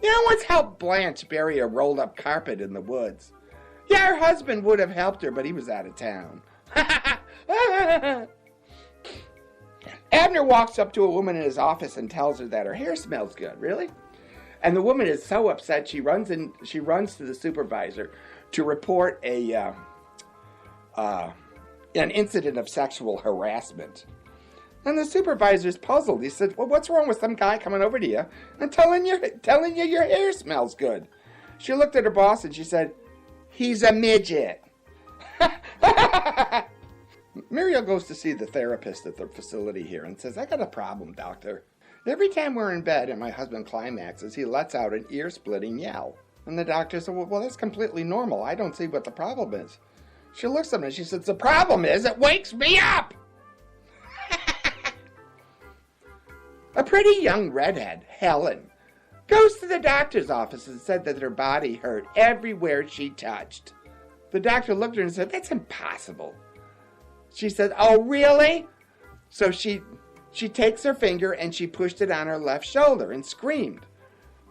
You know what's helped Blanche bury a rolled-up carpet in the woods? Yeah, her husband would have helped her, but he was out of town. Abner walks up to a woman in his office and tells her that her hair smells good. Really? And the woman is so upset she runs to the supervisor to report an incident of sexual harassment. And the supervisor's puzzled. He said, well, what's wrong with some guy coming over to you and telling you your hair smells good? She looked at her boss and she said, he's a midget. Muriel goes to see the therapist at the facility here and says, I got a problem, doctor. Every time we're in bed and my husband climaxes, he lets out an ear-splitting yell. And the doctor said, well, that's completely normal. I don't see what the problem is. She looks at me and she says, the problem is it wakes me up. A pretty young redhead, Helen, goes to the doctor's office and said that her body hurt everywhere she touched. The doctor looked at her and said, that's impossible. She said, oh, really? So she takes her finger and she pushed it on her left shoulder and screamed.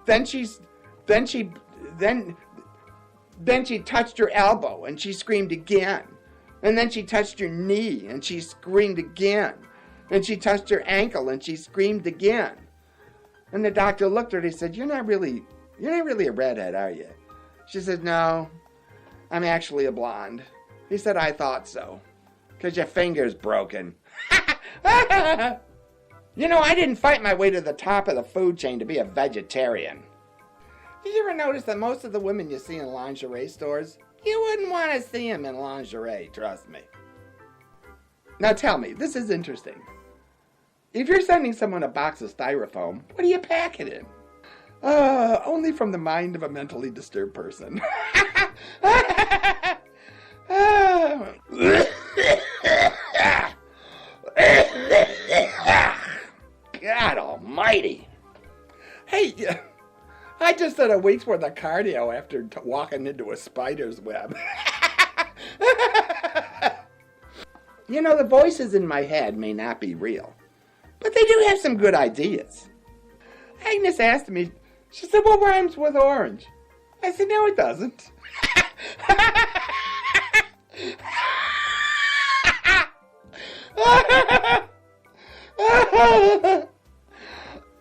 Then she touched her elbow and she screamed again. And then she touched her knee and she screamed again. And she touched her ankle and she screamed again. And the doctor looked at her and he said, you're not really a redhead, are you? She said, no, I'm actually a blonde. He said, I thought so. Because your finger's broken. You know, I didn't fight my way to the top of the food chain to be a vegetarian. Did you ever notice that most of the women you see in lingerie stores, you wouldn't want to see them in lingerie, trust me. Now tell me, this is interesting. If you're sending someone a box of styrofoam, what do you pack it in? Only from the mind of a mentally disturbed person. God almighty. Hey, I just did a week's worth of cardio after walking into a spider's web. You know, the voices in my head may not be real, but they do have some good ideas. Agnes asked me, she said, what rhymes with orange? I said, no, it doesn't.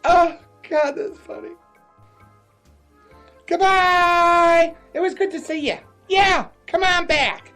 Oh, God, that's funny. Goodbye. It was good to see you. Yeah, come on back.